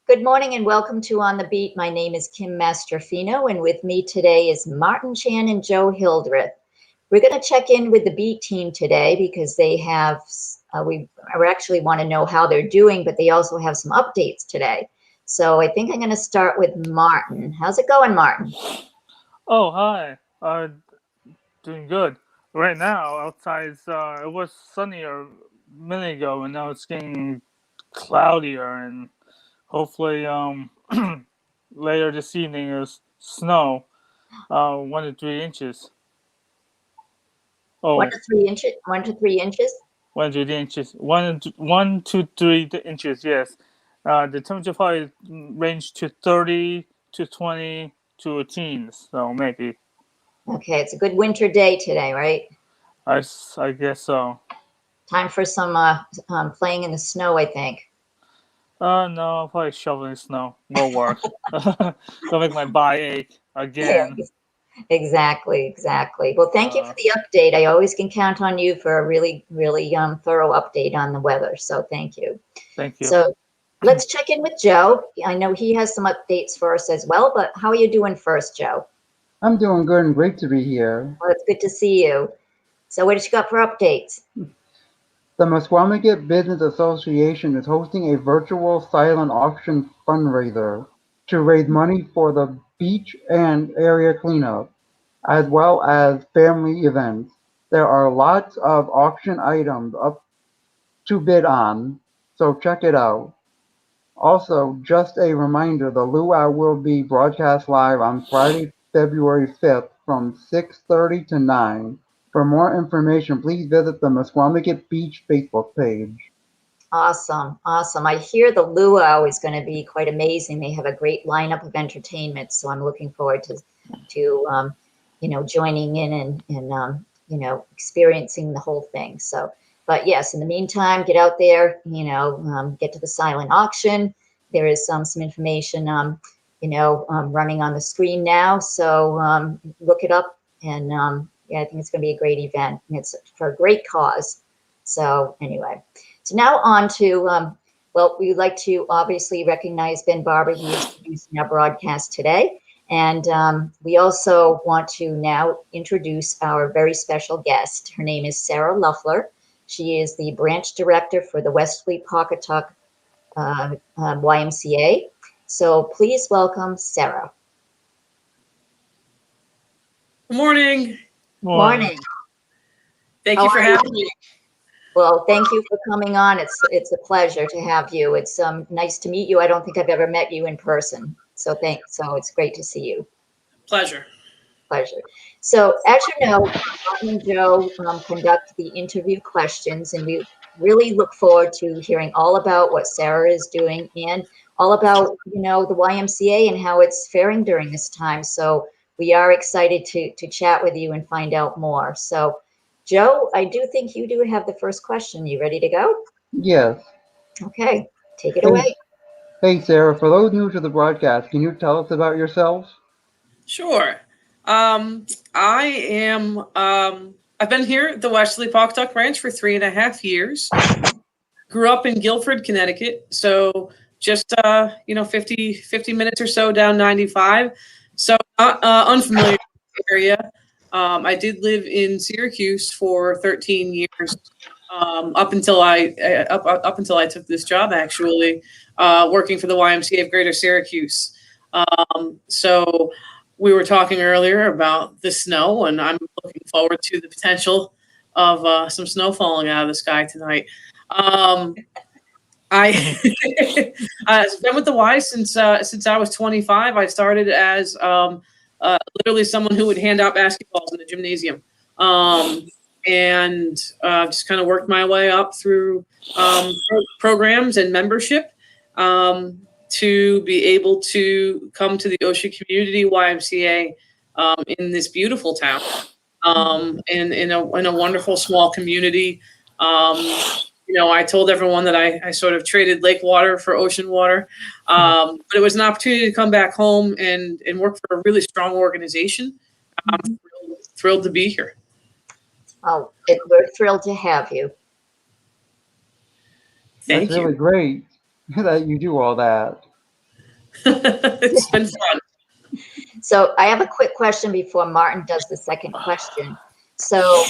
Good morning and welcome to On the Beat. My name is Kim Mastrofino, and with me today is Martin Chan and Joe Hildreth. We're going to check in with the Beat team today because they have, we actually want to know how they're doing, but they also have some updates today. So I think I'm going to start with Martin. How's it going, Martin? Oh, hi. Doing good. Right now, outside, it was sunnier a minute ago, and now it's getting cloudier, and hopefully, later this evening is snow, 1 to 3 inches. One Oh, to 3 inches. 1 to 3 inches. 1 to 3 inches. 1 to 3 inches. Yes. The temperature probably range to 30 to 20 to teens. So maybe. Okay, it's a good winter day today, right? I guess so. Time for some playing in the snow, I think. No, I'll probably shoveling snow. More work. Gonna make my body ache Yeah, again. exactly. Well, thank you for Uh, the update. I always can count on you for a really thorough update on the weather. So thank you. Thank you. So let's check in with Joe. I know he has some updates for us as well, but how are you doing first, Joe? I'm doing good and great to be here. Well, it's good to see you. So what did you got for updates? The Musqueamicket Business Association is hosting a virtual silent auction fundraiser to raise money for the beach and area cleanup, as well as family events. There are lots of auction items up to bid on, so check it out. Also, just a reminder, the luau will be broadcast live on Friday, February 5th from 6:30 to 9. For more information, please visit the Musqueamicket Beach Facebook page. Awesome. I hear the luau is going to be quite amazing. They have a great lineup of entertainment, so I'm looking forward to joining in and experiencing the whole thing. So, but yes, in the meantime, get out there, get to the silent auction. There is some information, running on the screen now. So look it up, and yeah, I think it's going to be a great event, and it's for a great cause. So anyway. So now on to, well, we would like to obviously recognize Ben Barber. He is producing our broadcast today. And we also want to now introduce our very special guest. Her name is Sarah Lufler. She is the branch director for the Westfleet Pawcatuck YMCA. So please welcome Sarah. Good morning. Morning. Morning. Thank How you for are you? having me. Well, thank you for coming on. It's a pleasure to have you. It's nice to meet you. I don't think I've ever met you in person. So it's great to see you. Pleasure. Pleasure. So as you know, Martin and Joe conduct the interview questions, and we really look forward to hearing all about what Sarah is doing and all about, the YMCA and how it's faring during this time. So we are excited to chat with you and find out more. So Joe, I do think you do have the first question. You ready to go? Yes. Okay, take it Hey, away. hey Sarah, for those new to the broadcast, can you tell us about yourself? Sure. I am. I've been here at the Westerly Pawcatuck Ranch for 3.5 years. Grew up in Guilford, Connecticut, so just 50 minutes or so down 95. So not unfamiliar with the area. I did live in Syracuse for 13 years, up until I took this job, actually, working for the YMCA of Greater Syracuse. So we were talking earlier about the snow, and I'm looking forward to the potential of some snow falling out of the sky tonight. I I've been with the Y since I was 25. I started as literally someone who would hand out basketballs in the gymnasium, and just kind of worked my way up through programs and membership, to be able to come to the Ocean Community YMCA in this beautiful town, in a wonderful small community. I told everyone that I sort of traded lake water for ocean water, but it was an opportunity to come back home and work for a really strong organization. I'm thrilled to be here. Oh, we're thrilled to have you. That's Thank you. really great that you do all that. It's been fun. So I have a quick question before Martin does the second question. So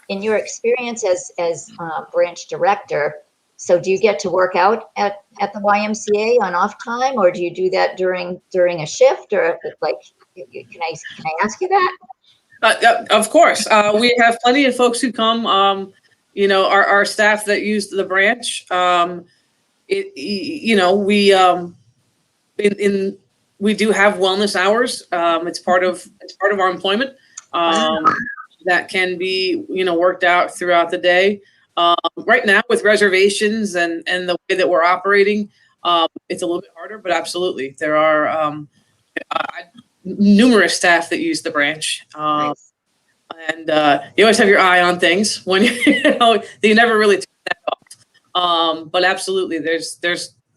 in your experience as branch director, so do you get to work out at the YMCA on off time, or do you do that during a shift, or like, can I ask you that? Of course. We have plenty of folks who come, our staff that use the branch. We do have wellness hours. It's part of our employment. That can be, worked out throughout the day. Right now with reservations and the way that we're operating, it's a little bit harder, but absolutely. There are numerous staff that use the branch. Nice. And you always have your eye on things when you never really turn that off. But absolutely, there's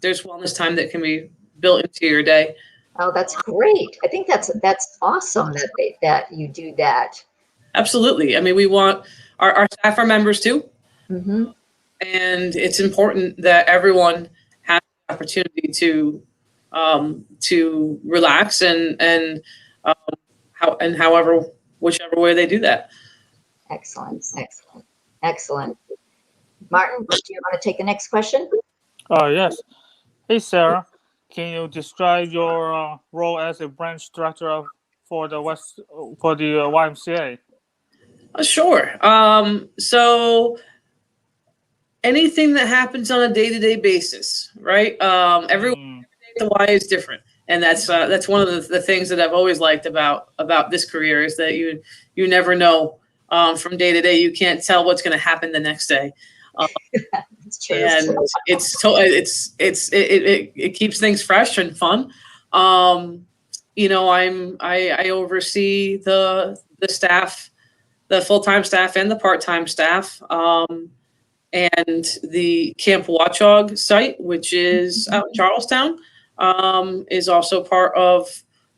wellness time that can be built into your day. Oh, that's great. I think that's awesome that you do that. Absolutely. I mean, we want our staff are members too. Mm-hmm. And it's important that everyone has the opportunity to relax and whichever way they do that. Excellent. Martin, do you want to take the next question? Yes. Hey, Sarah. Can you describe your role as a branch director for the YMCA? Sure. So anything that happens on a day-to-day basis, right? Everyone at the Y is different, and that's one of the things that I've always liked about this career is that you never know from day to day. You can't tell what's going to happen the next day. It's true. And it keeps things fresh and fun. I oversee the staff, the full-time staff and the part-time staff, and the Camp Watchog site, which is out in Charlestown, is also part of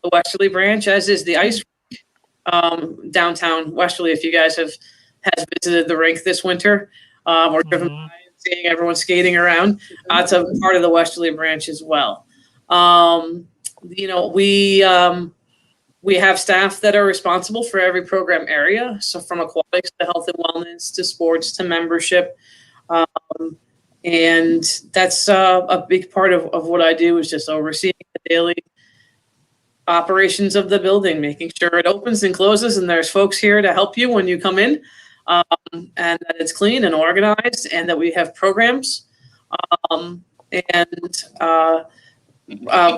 the Westerly branch, as is the ice rink, downtown Westerly. If you guys has visited the rink this winter, or driven by and seeing everyone skating around, it's a part of the Westerly branch as well. We have staff that are responsible for every program area. So from aquatics to health and wellness to sports to membership. And that's a big part of what I do is just overseeing the daily operations of the building, making sure it opens and closes and there's folks here to help you when you come in, and that it's clean and organized and that we have programs, and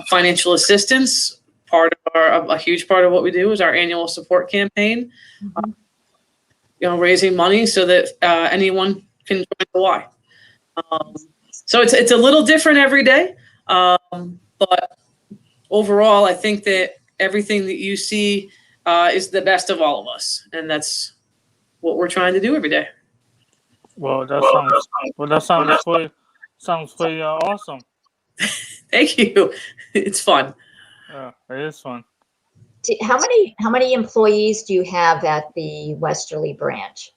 financial assistance. A huge part of what we do is our annual support campaign, raising money so that anyone can join the Y. So it's a little different every day, but overall, I think that everything that you see is the best of all of us, and that's what we're trying to do every day. Well, that sounds pretty awesome. Thank you. It's fun. Yeah, it is fun. How many employees do you have at the Westerly branch?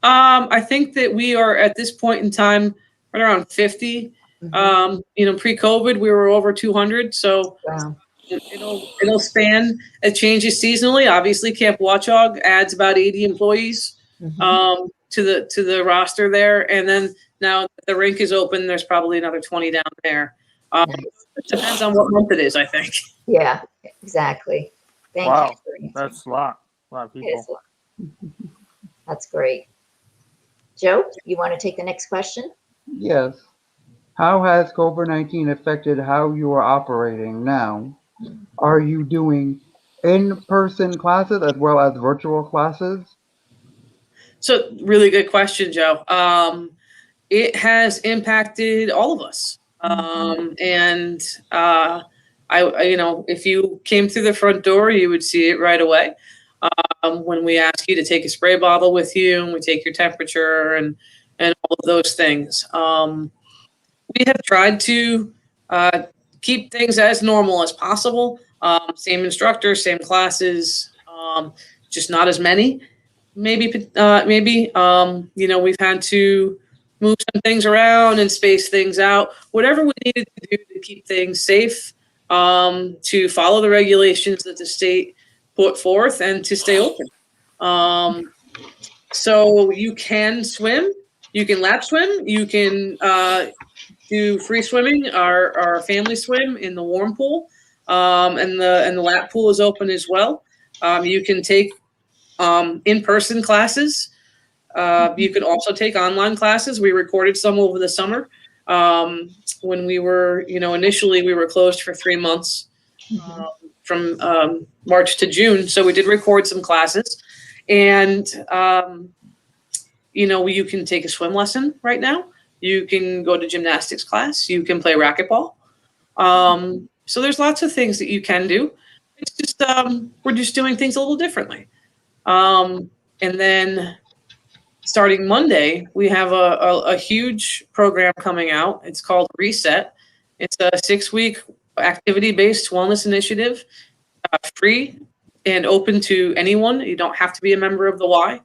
I think that we are at this point in time right around 50. Pre-COVID we were over 200. So wow. It'll span. It changes seasonally. Obviously, Camp Watchog adds about 80 employees to the roster there, and then now the rink is open. There's probably another 20 down there. It depends on what month it is, I think. Yeah, exactly. Thank you. That's a lot of people. That's great. Joe, you want to take the next question? Yes. How has COVID-19 affected how you are operating now? Are you doing in-person classes as well as virtual classes? So really good question, Joe. It has impacted all of us. If you came through the front door, you would see it right away. When we ask you to take a spray bottle with you and we take your temperature and all of those things. We have tried to keep things as normal as possible. Same instructors, same classes, just not as many. Maybe we've had to move some things around and space things out. Whatever we needed to do to keep things safe, to follow the regulations that the state put forth and to stay open. So you can swim, you can lap swim, you can do free swimming, our family swim in the warm pool, and the lap pool is open as well. You can take in-person classes. You can also take online classes. We recorded some over the summer. When we were, initially we were closed for 3 months, from March to June. So we did record some classes, and you can take a swim lesson right now. You can go to gymnastics class. You can play racquetball. So there's lots of things that you can do. It's just we're just doing things a little differently. And then starting Monday, we have a huge program coming out. It's called Reset. It's a 6-week activity-based wellness initiative, free and open to anyone. You don't have to be a member of the Y.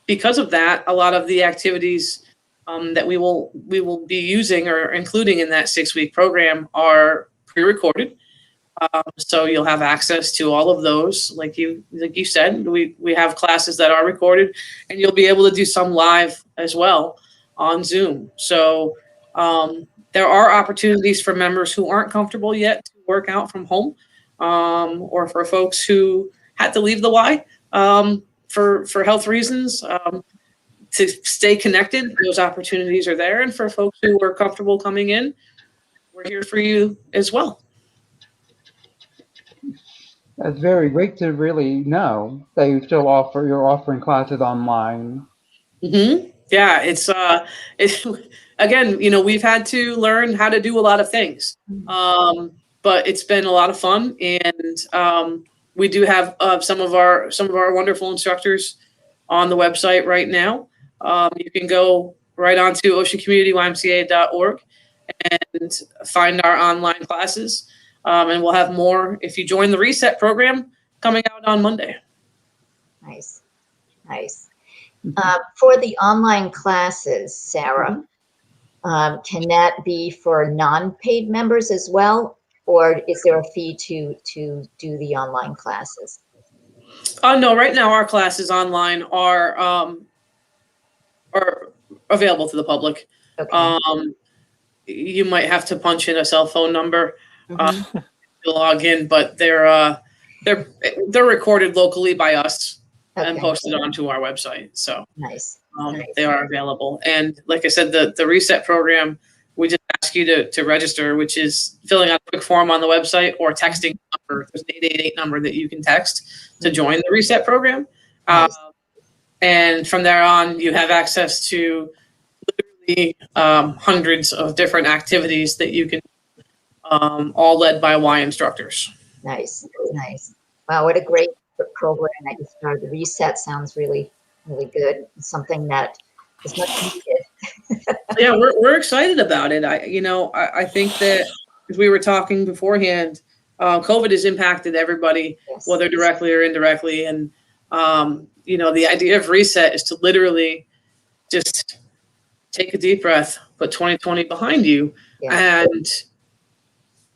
Because of that, a lot of the activities that we will be using or including in that 6-week program are pre-recorded. So you'll have access to all of those. Like you said, we have classes that are recorded, and you'll be able to do some live as well on Zoom. So there are opportunities for members who aren't comfortable yet to work out from home, or for folks who had to leave the Y for health reasons, to stay connected. Those opportunities are there. And for folks who are comfortable coming in, we're here for you as well. That's very great to really know that you're offering classes online. Mm-hmm. Yeah, it's again, we've had to learn how to do a lot of things, but it's been a lot of fun, and we do have some of our wonderful instructors on the website right now. You can go right onto oceancommunityymca.org and find our online classes. And we'll have more if you join the Reset program coming out on Monday. Nice. For the online classes, Sarah, can that be for non-paid members as well, or is there a fee to do the online classes? No, right now our classes online are available to the public. Okay. You might have to punch in a cell phone number to log in, but they're recorded locally by us and posted onto our website. So nice. They are available. And like I said, the Reset program, we just ask you to register, which is filling out a quick form on the website or texting number. There's an 888 number that you can text to join the Reset program. Nice. And from there on, you have access to literally hundreds of different activities that you can, all led by Y instructors. Nice. Wow, what a great program that you started. The Reset sounds really, really good. It's something that is much needed. Yeah, we're excited about it. I think that, as we were talking beforehand, COVID has impacted everybody, Yes. whether directly or indirectly. And, the idea of Reset is to literally just take a deep breath, put 2020 behind you, and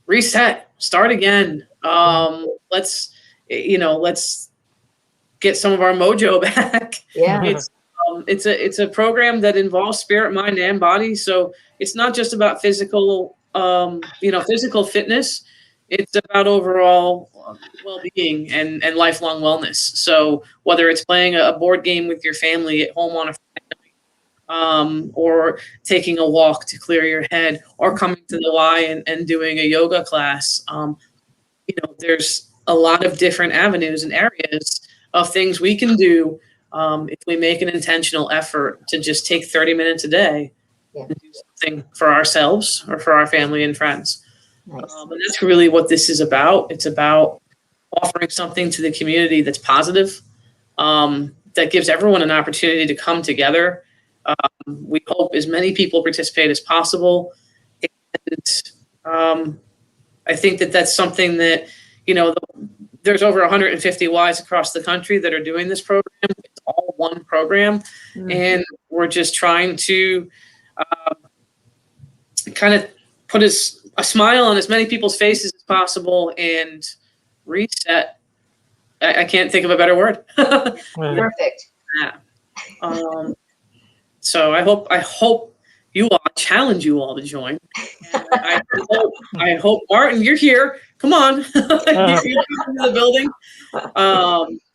reset, start again. Let's get some of our mojo back. Yeah. It's a program that involves spirit, mind, and body. So it's not just about physical fitness. It's about overall well-being and lifelong wellness. So whether it's playing a board game with your family at home on a Friday night, or taking a walk to clear your head, or coming to the Y and doing a yoga class, there's a lot of different avenues and areas of things we can do if we make an intentional effort to just take 30 minutes a day and do something for ourselves or for our family and friends. Nice. And that's really what this is about. It's about offering something to the community that's positive, that gives everyone an opportunity to come together. We hope as many people participate as possible. And I think that's something that, there's over 150 Ys across the country that are doing this program. It's all one program. And we're just trying to kind of put as a smile on as many people's faces as possible and reset. I can't think of a better word. Perfect. Yeah. So I hope you all, challenge you all to join. And I hope Martin, you're here. Come on, you're into the building.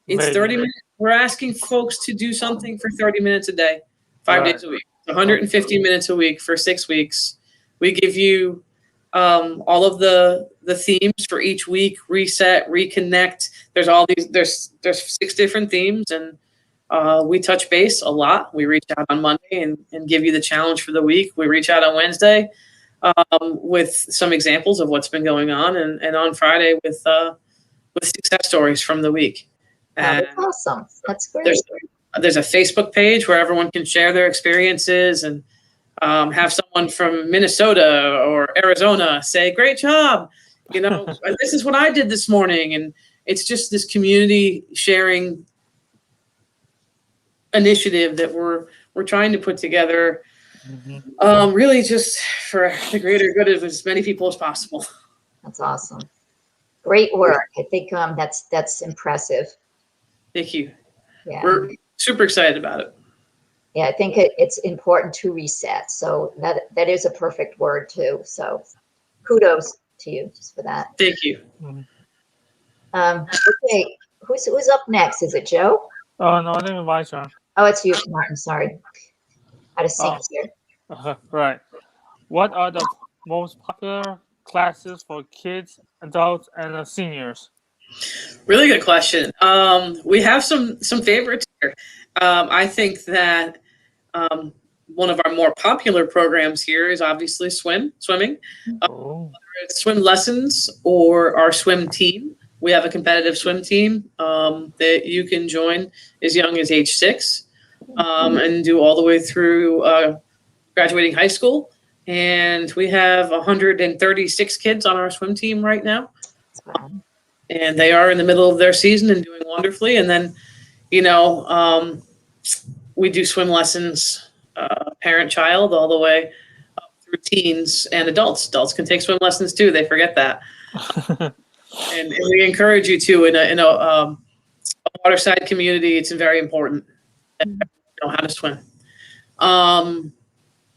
It's 30 minutes. We're asking folks to do something for 30 minutes a day, 5 days a week, 150 minutes a week for 6 weeks. We give you all of the themes for each week: reset, reconnect. There's 6 different themes, and we touch base a lot. We reach out on Monday and give you the challenge for the week. We reach out on Wednesday with some examples of what's been going on, and on Friday with success stories from the week. And that's awesome. That's great. There's a Facebook page where everyone can share their experiences and have someone from Minnesota or Arizona say, "Great job! You know, this is what I did this morning," and it's just this community sharing initiative that we're trying to put together, really just for the greater good of as many people as possible. That's awesome. Great work. I think that's impressive. Thank you. Yeah. We're super excited about it. Yeah, I think it's important to reset. So that is a perfect word too. So kudos to you just for that. Thank you. Okay, who's up next? Is it Joe? Oh, no, I think it's my turn. Oh, it's you, Martin. Sorry. Out of sync here. Right. What are the most popular classes for kids, adults, and seniors? Really good question. We have some favorites here. I think that one of our more popular programs here is obviously swimming. Whether it's swim lessons or our swim team. We have a competitive swim team that you can join as young as age 6 and do all the way through graduating high school. And we have 136 kids on our swim team right now. And they are in the middle of their season and doing wonderfully. And then, we do swim lessons, parent-child, all the way up through teens and adults. Adults can take swim lessons too. They forget that. And we encourage you to in a waterside community. It's very important that you know how to swim.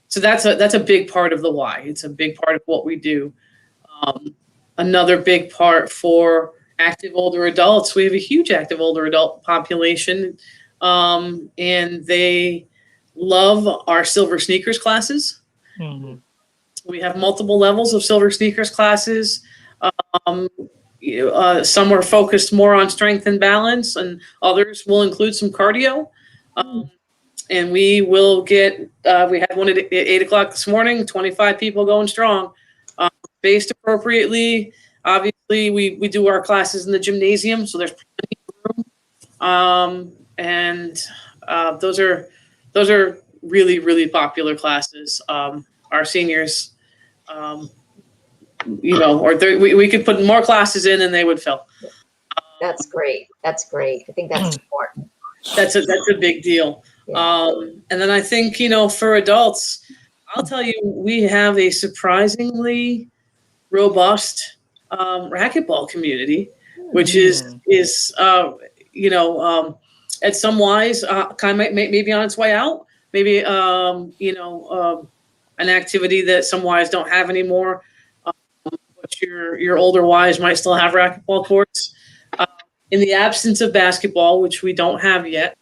So that's a big part of the why. It's a big part of what we do. Another big part for active older adults. We have a huge active older adult population, and they love our silver sneakers classes. Mm-hmm. We have multiple levels of silver sneakers classes. Some are focused more on strength and balance, and others will include some cardio. And we will get, we had one at 8 o'clock this morning, 25 people going strong, spaced appropriately. Obviously, we do our classes in the gymnasium, so there's plenty of room. And those are really, really popular classes. Our seniors, we could put more classes in and they would fill. That's great. That's great. I think that's important. That's a big deal. Yeah. And then I think, for adults, I'll tell you, we have a surprisingly robust racquetball community, which is at some wise kind of maybe on its way out. Maybe an activity that some wise don't have anymore. But your older wise might still have racquetball courts. In the absence of basketball, which we don't have yet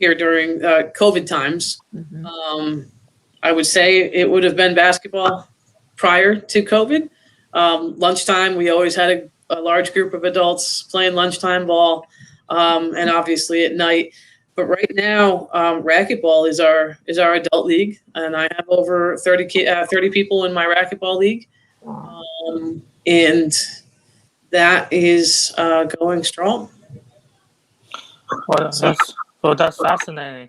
here during COVID times, I would say it would have been basketball prior to COVID. Lunchtime, we always had a large group of adults playing lunchtime ball, and obviously at night. But right now, racquetball is our adult league, and I have over 30 people in my racquetball league, and that is going strong. Well, that's fascinating.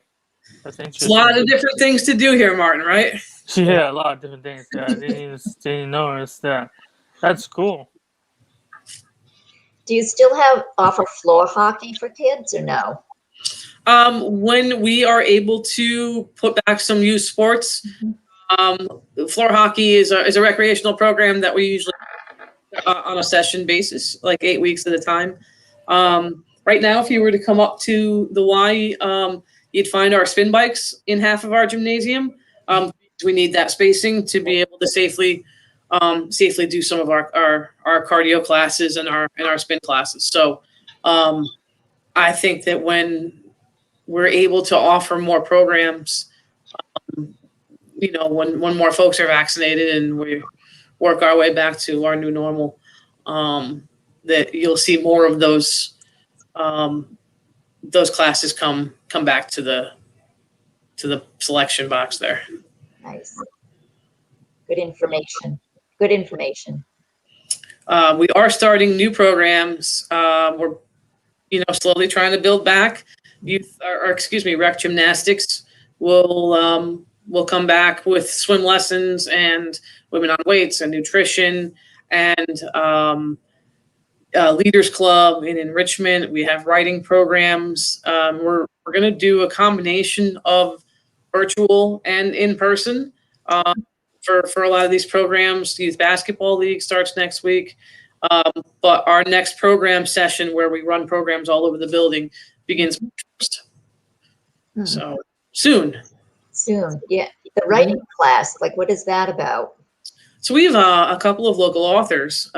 That's interesting. It's a lot of different things to do here, Martin, right? Yeah, a lot of different things. Yeah, I didn't notice that. That's cool. Do you still offer floor hockey for kids or no? When we are able to put back some youth sports, Floor hockey is a recreational program that we usually on a session basis, like 8 weeks at a time. Right now, if you were to come up to the Y, you'd find our spin bikes in half of our gymnasium. We need that spacing to be able to safely do some of our cardio classes and our spin classes. So I think that when we're able to offer more programs, when more folks are vaccinated and we work our way back to our new normal, that you'll see more of those classes come back to the selection box there. Nice. Good information. Good information. We are starting new programs. We're slowly trying to build back. Rec gymnastics will come back with swim lessons and women on weights and nutrition and leaders club and enrichment. We have writing programs. We're going to do a combination of virtual and in person for a lot of these programs. Youth basketball league starts next week. But our next program session, where we run programs all over the building, begins March 1st. So soon. Soon, yeah. The writing class, like, what is that about? So we have a couple of local authors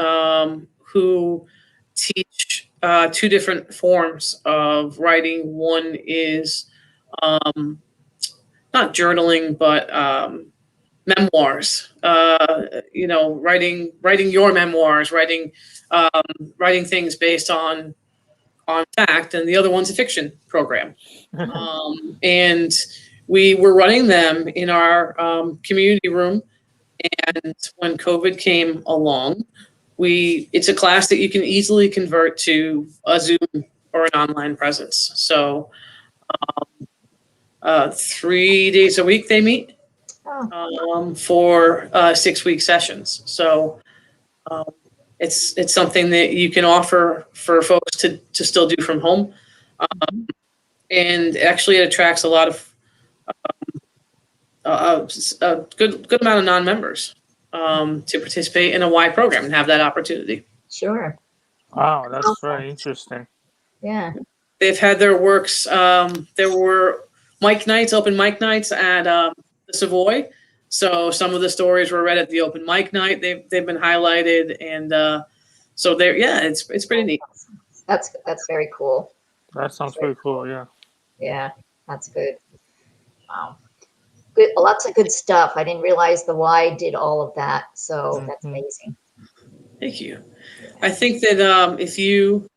who teach two different forms of writing. One is not journaling, but memoirs. Writing your memoirs, writing things based on fact, and the other one's a fiction program. And we were running them in our community room, and when COVID came along, it's a class that you can easily convert to a Zoom or an online presence. So 3 days a week they meet for 6-week sessions. So it's something that you can offer for folks to still do from home. And actually it attracts a lot of a good amount of non-members to participate in a Y program and have that opportunity. Sure. Wow, that's very interesting. Yeah. They've had their works. There were open mic nights at the Savoy. So some of the stories were read at the open mic night. They've been highlighted, and so it's pretty neat. That's very cool. That sounds pretty cool. Yeah. Yeah, that's good. Wow. Good, lots of good stuff. I didn't realize the Y did all of that, so that's amazing. Thank you. I think that if you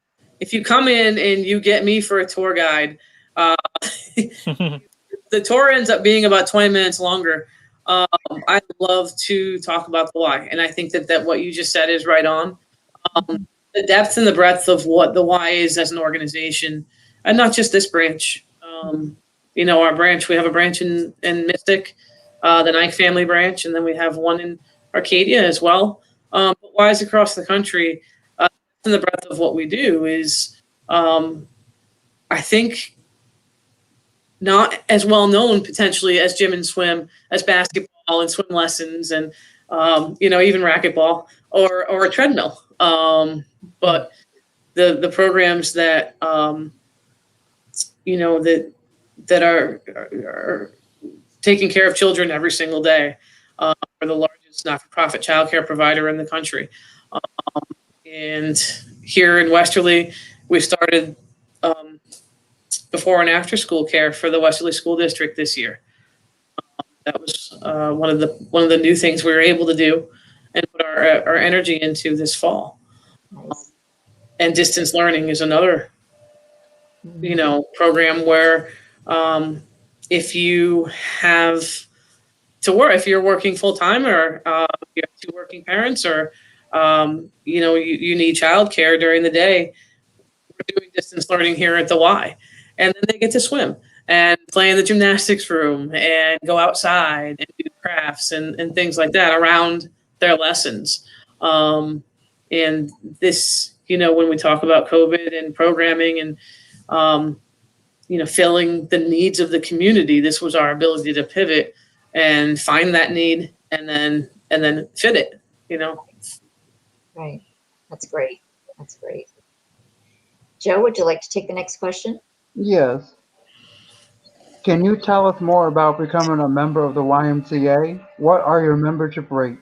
come in and you get me for a tour guide, the tour ends up being about 20 minutes longer. I'd love to talk about the Y, and I think that what you just said is right on. The depth and the breadth of what the Y is as an organization, and not just this branch. Our branch, we have a branch in Mystic, the Nike family branch, and then we have one in Arcadia as well. But Ys across the country, and the breadth of what we do is, I think, not as well known potentially as gym and swim, as basketball and swim lessons, and even racquetball or a treadmill. But the programs that that are taking care of children every single day are the largest not-for-profit childcare provider in the country. And here in Westerly, we started before and after school care for the Westerly School District this year. That was one of the new things we were able to do and put our energy into this fall. Nice. And distance learning is another, program where if you have to work, if you're working full time, or you have 2 working parents, or you need childcare during the day, we're doing distance learning here at the Y, and then they get to swim and play in the gymnastics room and go outside and do crafts and things like that around their lessons. And this, when we talk about COVID and programming and filling the needs of the community, this was our ability to pivot and find that need and then fit it, Right. That's great. That's great. Joe, would you like to take the next question? Yes. Can you tell us more about becoming a member of the YMCA? What are your membership rates?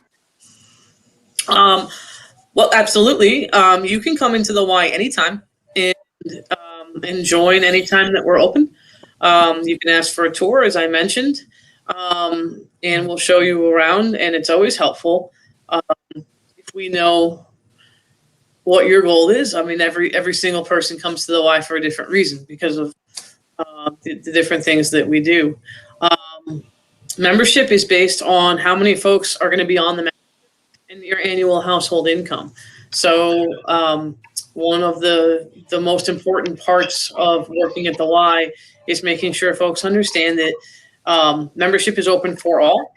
Well, absolutely. You can come into the Y anytime and join anytime that we're open. You can ask for a tour, as I mentioned, and we'll show you around. And it's always helpful if we know what your goal is. I mean, every single person comes to the Y for a different reason because of the different things that we do. Membership is based on how many folks are going to be on the and your annual household income. So one of the most important parts of working at the Y is making sure folks understand that membership is open for all,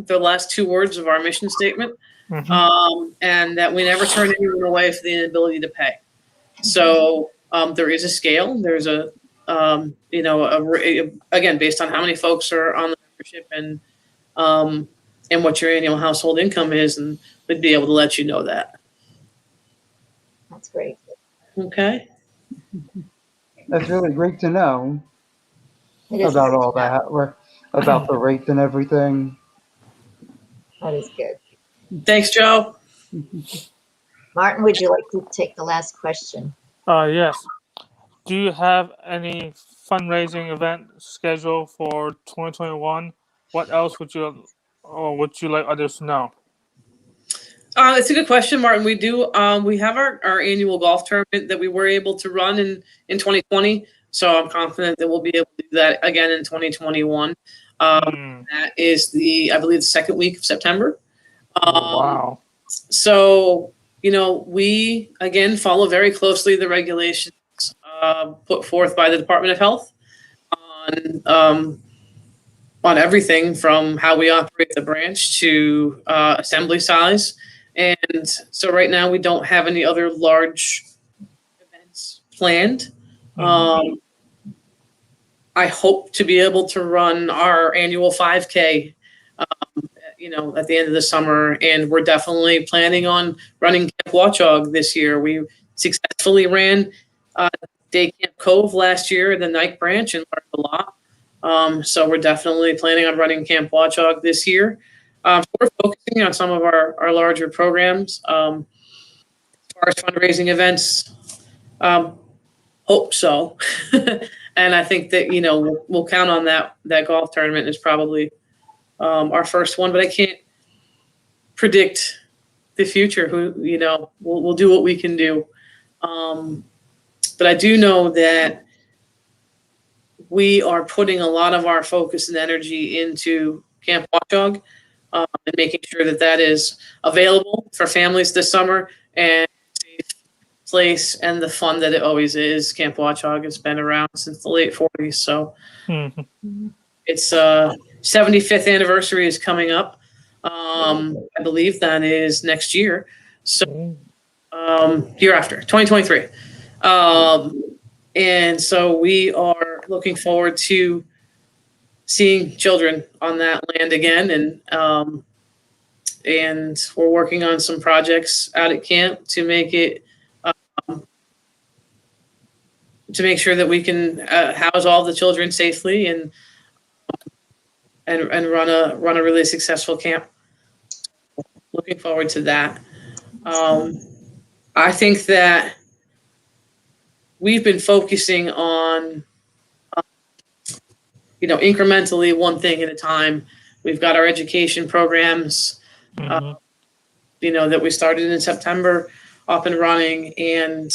the last two words of our mission statement, and that we never turn anyone away for the inability to pay. So there is a scale. There's again, based on how many folks are on the membership and what your annual household income is, and we'd be able to let you know that. That's great. Okay. That's really great to know It is about great all to know. that, about the rates and everything. That is good. Thanks, Joe. Martin, would you like to take the last question? Yes. Do you have any fundraising event scheduled for 2021? What else would you like others to know? It's a good question, Martin. We do. We have our annual golf tournament that we were able to run in 2020. So I'm confident that we'll be able to do that again in 2021. That is I believe, the second week of September. Wow. So, we, again, follow very closely the regulations put forth by the Department of Health on everything from how we operate the branch to assembly size. And so right now we don't have any other large events planned. I hope to be able to run our annual 5K at the end of the summer, and we're definitely planning on running Camp Watchog this year. We successfully ran Day Camp Cove last year in the Nike branch and learned a lot. So we're definitely planning on running Camp Watchog this year. So we're focusing on some of our larger programs. As far as fundraising events, hope so. And I think that, we'll count on that golf tournament is probably our first one, but I can't predict the future. We'll do what we can do. But I do know that we are putting a lot of our focus and energy into Camp Watchog and making sure that is available for families this summer and safe place and the fun that it always is. Camp Watchog has been around since the late 40s. So it's 75th anniversary is coming up. I believe that is next year. So year after, 2023. And so we are looking forward to seeing children on that land again. And we're working on some projects out at camp to make it, to make sure that we can house all the children safely and run a really successful camp. Looking forward to that. I think that we've been focusing on, incrementally one thing at a time. We've got our education programs, that we started in September up and running, and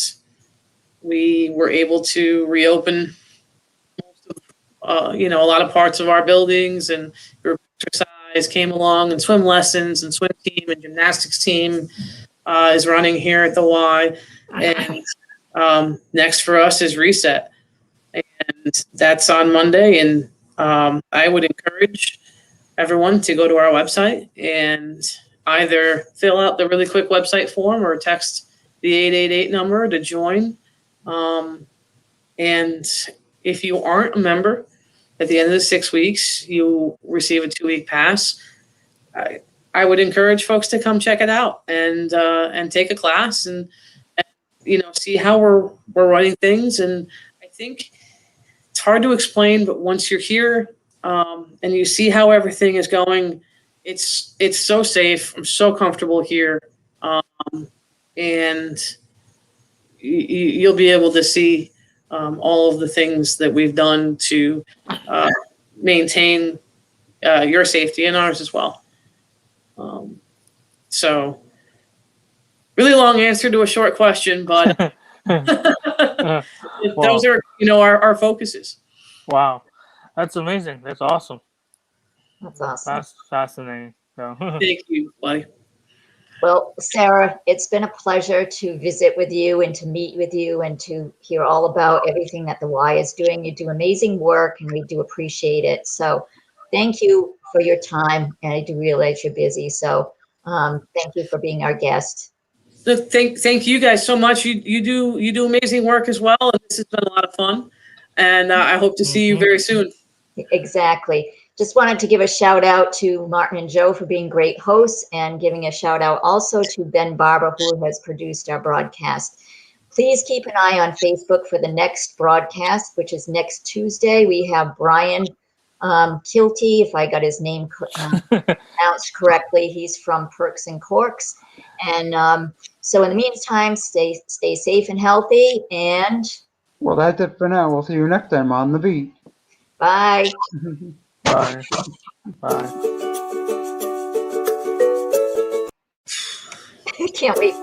we were able to reopen most of, a lot of parts of our buildings, and group exercise came along, and swim lessons and swim team and gymnastics team is running here at the Y. And next for us is Reset. And that's on Monday. And I would encourage everyone to go to our website and either fill out the really quick website form or text the 888 number to join. And if you aren't a member, At the end of the 6 weeks, you receive a 2-week pass. I would encourage folks to come check it out and take a class and see how we're running things. And I think it's hard to explain, but once you're here and you see how everything is going, it's so safe. I'm so comfortable here, and you'll be able to see all of the things that we've done to maintain your safety and ours as well. So, really long answer to a short question, but those are our focuses. Wow, that's amazing. That's awesome. That's awesome. That's fascinating. So. Thank you, buddy. Well, Sarah, it's been a pleasure to visit with you and to meet with you and to hear all about everything that the Y is doing. You do amazing work, and we do appreciate it. So thank you for your time, and I do realize you're busy. So thank you for being our guest. Thank you guys so much. You do amazing work as well, and this has been a lot of fun. And I hope to see you very soon. Exactly. Just wanted to give a shout out to Martin and Joe for being great hosts, and giving a shout out also to Ben Barber, who has produced our broadcast. Please keep an eye on Facebook for the next broadcast, which is next Tuesday. We have Brian Kilty, if I got his name pronounced correctly. He's from Perks and Corks. And so in the meantime, stay safe and healthy. And well, that's it for now. We'll see you next time on the beat. bye. Bye. Bye. I can't wait.